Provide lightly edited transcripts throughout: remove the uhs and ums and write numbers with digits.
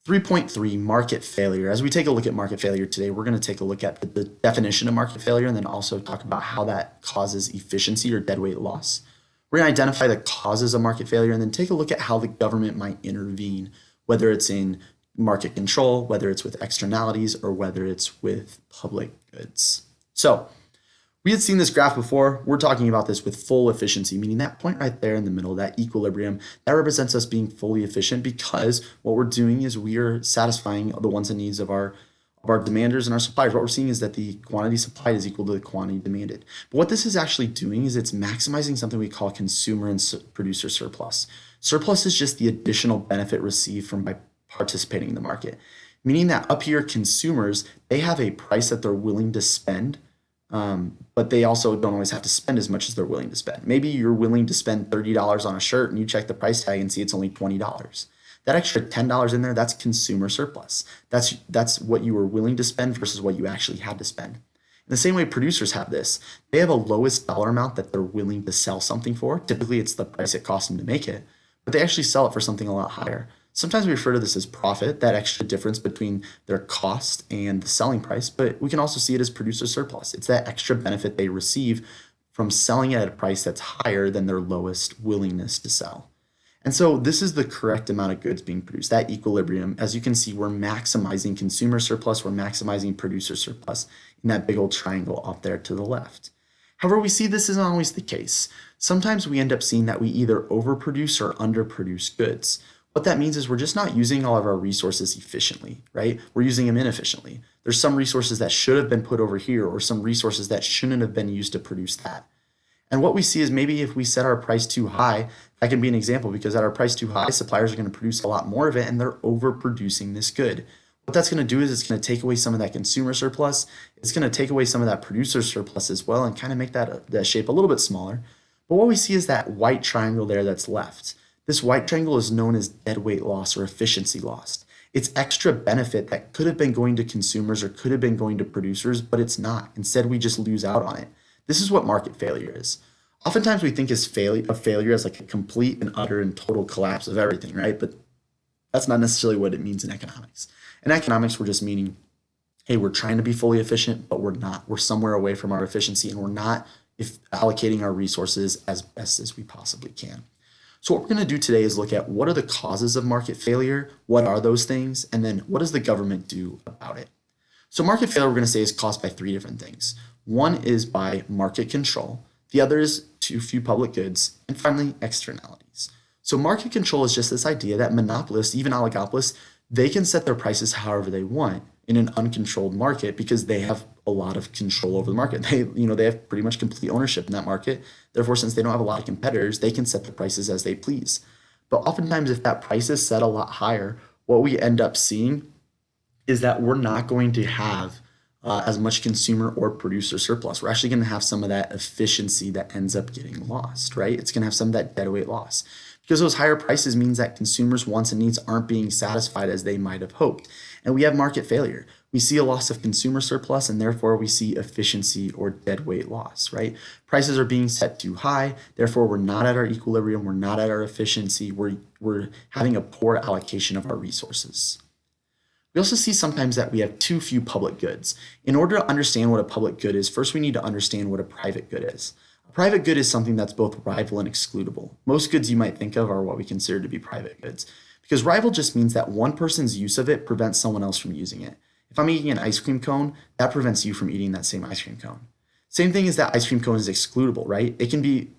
3.3, market failure. As we take a look at market failure today, we're going to take a look at the definition of market failure and then also talk about how that causes efficiency or deadweight loss. We're going to identify the causes of market failure and then take a look at how the government might intervene, whether it's in market control, whether it's with externalities, or whether it's with public goods. So we had seen this graph before. We're talking about this with full efficiency, meaning that point right there in the middle, that equilibrium, that represents us being fully efficient because what we're doing is we are satisfying the wants and needs of our demanders and our suppliers. What we're seeing is that the quantity supplied is equal to the quantity demanded. But what this is actually doing is it's maximizing something we call consumer and producer surplus. Surplus is just the additional benefit received from by participating in the market, meaning that up here, consumers, they have a price that they're willing to spend. But they also don't always have to spend as much as they're willing to spend. Maybe you're willing to spend $30 on a shirt and you check the price tag and see it's only $20. That extra $10 in there, that's consumer surplus. That's what you were willing to spend versus what you actually had to spend. In the same way producers have this. They have a lowest dollar amount that they're willing to sell something for. Typically, it's the price it costs them to make it, but they actually sell it for something a lot higher. Sometimes we refer to this as profit, that extra difference between their cost and the selling price, but we can also see it as producer surplus. It's that extra benefit they receive from selling it at a price that's higher than their lowest willingness to sell. And so this is the correct amount of goods being produced, that equilibrium. As you can see, we're maximizing consumer surplus, we're maximizing producer surplus in that big old triangle off there to the left. However, we see this isn't always the case. Sometimes we end up seeing that we either overproduce or underproduce goods. What that means is we're just not using all of our resources efficiently, right? We're using them inefficiently. There's some resources that should have been put over here or some resources that shouldn't have been used to produce that. And what we see is maybe if we set our price too high, that can be an example because at our price too high, suppliers are going to produce a lot more of it and they're overproducing this good. What that's going to do is it's going to take away some of that consumer surplus. It's going to take away some of that producer surplus as well and kind of make that shape a little bit smaller. But what we see is that white triangle there that's left. This white triangle is known as deadweight loss or efficiency loss. It's extra benefit that could have been going to consumers or could have been going to producers, but it's not. Instead, we just lose out on it. This is what market failure is. Oftentimes we think of failure as like a complete and utter and total collapse of everything, right? But that's not necessarily what it means in economics. In economics, we're just meaning, hey, we're trying to be fully efficient, but we're not. We're somewhere away from our efficiency and we're not allocating our resources as best as we possibly can. So what we're going to do today is look at what are the causes of market failure, what are those things, and then what does the government do about it? So market failure, we're going to say, is caused by three different things. One is by market control, the other is too few public goods, and finally, externalities. So market control is just this idea that monopolists, even oligopolists, they can set their prices however they want in an uncontrolled market because they have a lot of control over the market. They have pretty much complete ownership in that market. Therefore, since they don't have a lot of competitors, they can set the prices as they please. But oftentimes, if that price is set a lot higher, what we end up seeing is that we're not going to have as much consumer or producer surplus. We're actually going to have some of that efficiency that ends up getting lost, right? It's going to have some of that deadweight loss. Because those higher prices means that consumers' wants and needs aren't being satisfied as they might have hoped. And we have market failure. We see a loss of consumer surplus and therefore we see efficiency or deadweight loss, right? Prices are being set too high. Therefore, we're not at our equilibrium. We're not at our efficiency. We're having a poor allocation of our resources. We also see sometimes that we have too few public goods. In order to understand what a public good is, first we need to understand what a private good is. Private good is something that's both rival and excludable. Most goods you might think of are what we consider to be private goods, because rival just means that one person's use of it prevents someone else from using it. If I'm eating an ice cream cone, that prevents you from eating that same ice cream cone. Same thing is that ice cream cone is excludable, right?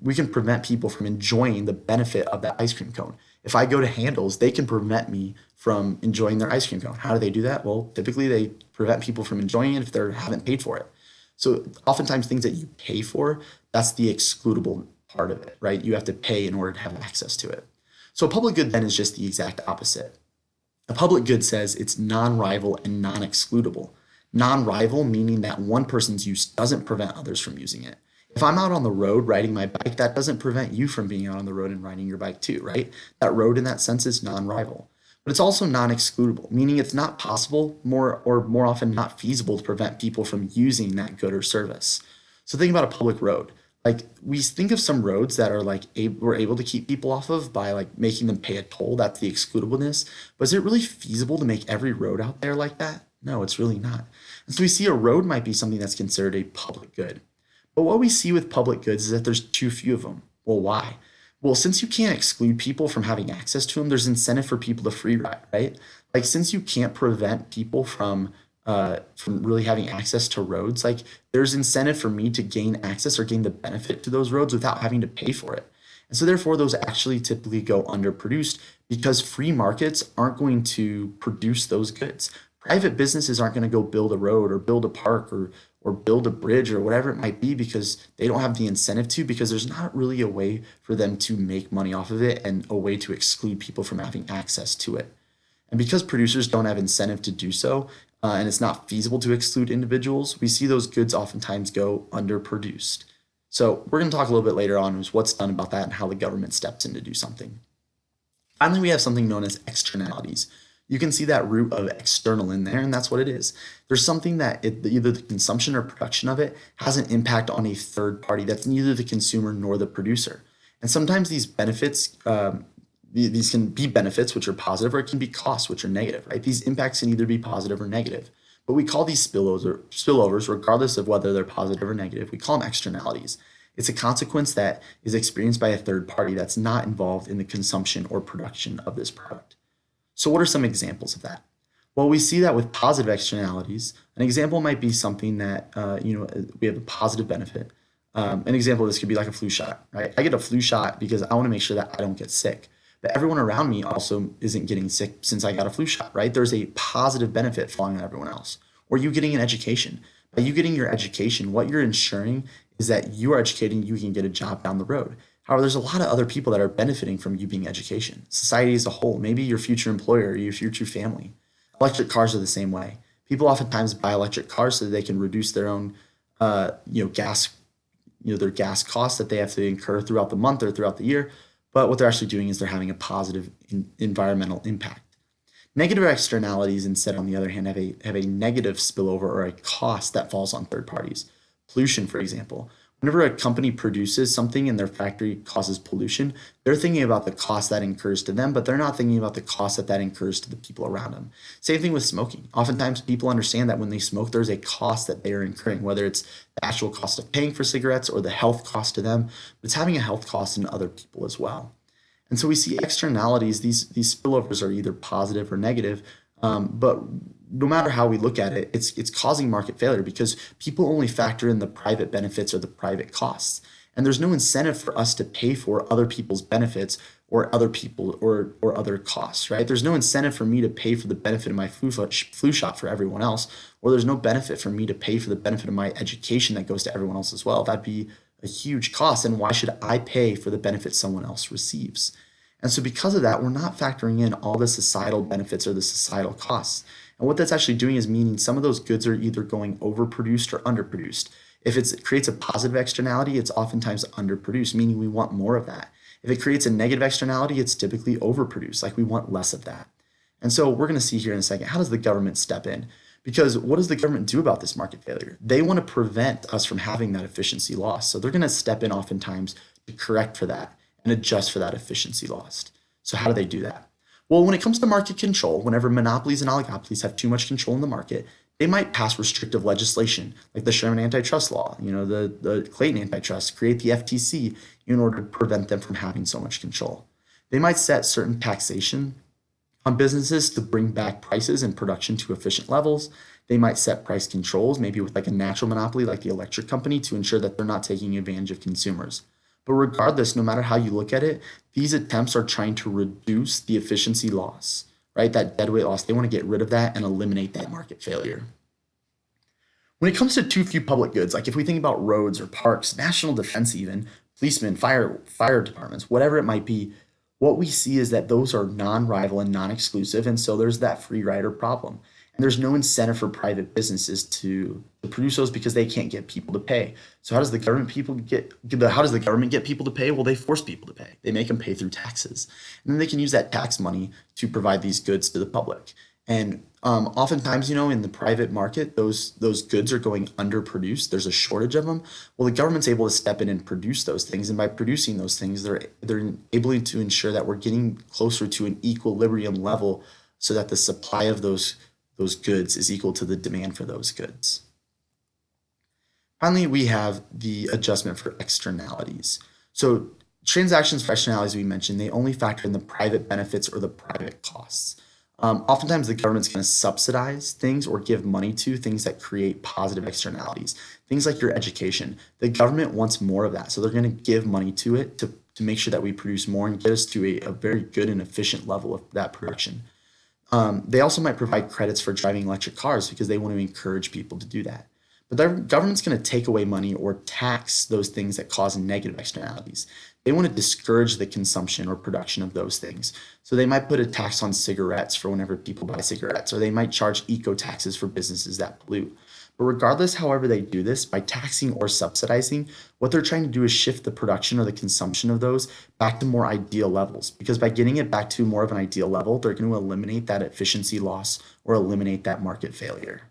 We can prevent people from enjoying the benefit of that ice cream cone. If I go to Handles, they can prevent me from enjoying their ice cream cone. How do they do that? Well, typically they prevent people from enjoying it if they haven't paid for it. So oftentimes things that you pay for, that's the excludable part of it, right? You have to pay in order to have access to it. So a public good then is just the exact opposite. A public good says it's non-rival and non-excludable. Non-rival meaning that one person's use doesn't prevent others from using it. If I'm out on the road riding my bike, that doesn't prevent you from being out on the road and riding your bike too, right? That road in that sense is non-rival. But it's also non-excludable, meaning it's not possible, more often not feasible to prevent people from using that good or service. So think about a public road. Like we think of some roads that are like we're able to keep people off of by like making them pay a toll. That's the excludableness. But is it really feasible to make every road out there like that? No, it's really not. And so we see a road might be something that's considered a public good. But what we see with public goods is that there's too few of them. Well, why? Well, since you can't exclude people from having access to them, there's incentive for people to free ride, right? Like since you can't prevent people from really having access to roads, like there's incentive for me to gain access or gain the benefit to those roads without having to pay for it. And so therefore those actually typically go underproduced because free markets aren't going to produce those goods. Private businesses aren't going to go build a road or build a park or build a bridge or whatever it might be because they don't have the incentive to, because there's not really a way for them to make money off of it and a way to exclude people from having access to it. And because producers don't have incentive to do so, and it's not feasible to exclude individuals, we see those goods oftentimes go underproduced. So we're going to talk a little bit later on is what's done about that and how the government steps in to do something. Finally, we have something known as externalities. You can see that root of external in there, and that's what it is. There's something that either the consumption or production of it has an impact on a third party that's neither the consumer nor the producer. And sometimes these benefits, these can be benefits which are positive, or it can be costs which are negative, right? These impacts can either be positive or negative. But we call these spillovers, regardless of whether they're positive or negative, we call them externalities. It's a consequence that is experienced by a third party that's not involved in the consumption or production of this product. So what are some examples of that? Well, we see that with positive externalities. An example might be something that, we have a positive benefit. An example of this could be like a flu shot, right? I get a flu shot because I want to make sure that I don't get sick. But everyone around me also isn't getting sick since I got a flu shot, right? There's a positive benefit falling on everyone else. Or you getting an education. By you getting your education, what you're ensuring is that you are educating, you can get a job down the road. However, there's a lot of other people that are benefiting from you being education. Society as a whole, maybe your future employer, or your future family. Electric cars are the same way. People oftentimes buy electric cars so that they can reduce their own, gas, their gas costs that they have to incur throughout the month or throughout the year. But what they're actually doing is they're having a positive environmental impact. Negative externalities, instead, on the other hand, have a negative spillover or a cost that falls on third parties. Pollution, for example. Whenever a company produces something in their factory causes pollution, they're thinking about the cost that incurs to them, but they're not thinking about the cost that incurs to the people around them. Same thing with smoking. Oftentimes people understand that when they smoke, there's a cost that they are incurring, whether it's the actual cost of paying for cigarettes or the health cost to them, but it's having a health cost in other people as well. And so we see externalities, these spillovers are either positive or negative, but no matter how we look at it, it's causing market failure because people only factor in the private benefits or the private costs. And there's no incentive for us to pay for other people's benefits or other people or other costs, right? There's no incentive for me to pay for the benefit of my flu shot for everyone else, or there's no benefit for me to pay for the benefit of my education that goes to everyone else as well. That'd be a huge cost. And why should I pay for the benefit someone else receives? And so because of that, we're not factoring in all the societal benefits or the societal costs. And what that's actually doing is meaning some of those goods are either going overproduced or underproduced. If it creates a positive externality, it's oftentimes underproduced, meaning we want more of that. If it creates a negative externality, it's typically overproduced, like we want less of that. And so we're going to see here in a second, how does the government step in? Because what does the government do about this market failure? They want to prevent us from having that efficiency loss. So they're going to step in oftentimes to correct for that and adjust for that efficiency lost. So how do they do that? Well, when it comes to market control, whenever monopolies and oligopolies have too much control in the market, they might pass restrictive legislation like the Sherman antitrust law, the Clayton antitrust, create the FTC in order to prevent them from having so much control. They might set certain taxation on businesses to bring back prices and production to efficient levels. They might set price controls, maybe with like a natural monopoly like the electric company, to ensure that they're not taking advantage of consumers. But regardless, no matter how you look at it, these attempts are trying to reduce the efficiency loss, right? That deadweight loss. They want to get rid of that and eliminate that market failure. When it comes to too few public goods, like if we think about roads or parks, national defense even, policemen, fire departments, whatever it might be, what we see is that those are non-rival and non-exclusive, and so there's that free rider problem. And there's no incentive for private businesses to produce those because they can't get people to pay. So how does the government get people to pay? Well, they force people to pay. They make them pay through taxes. And then they can use that tax money to provide these goods to the public. And oftentimes, in the private market, those goods are going underproduced. There's a shortage of them. Well, the government's able to step in and produce those things, and by producing those things, they're able to ensure that we're getting closer to an equilibrium level, so that the supply of those goods is equal to the demand for those goods. Finally, we have the adjustment for externalities. So transactions for externalities we mentioned, they only factor in the private benefits or the private costs. Oftentimes, the government's going to subsidize things or give money to things that create positive externalities. Things like your education. The government wants more of that, so they're going to give money to it to make sure that we produce more and get us to a very good and efficient level of that production. They also might provide credits for driving electric cars because they want to encourage people to do that. But the government's going to take away money or tax those things that cause negative externalities. They want to discourage the consumption or production of those things. So they might put a tax on cigarettes for whenever people buy cigarettes, or they might charge eco taxes for businesses that pollute. But regardless, however they do this, by taxing or subsidizing, what they're trying to do is shift the production or the consumption of those back to more ideal levels. Because by getting it back to more of an ideal level, they're going to eliminate that efficiency loss or eliminate that market failure.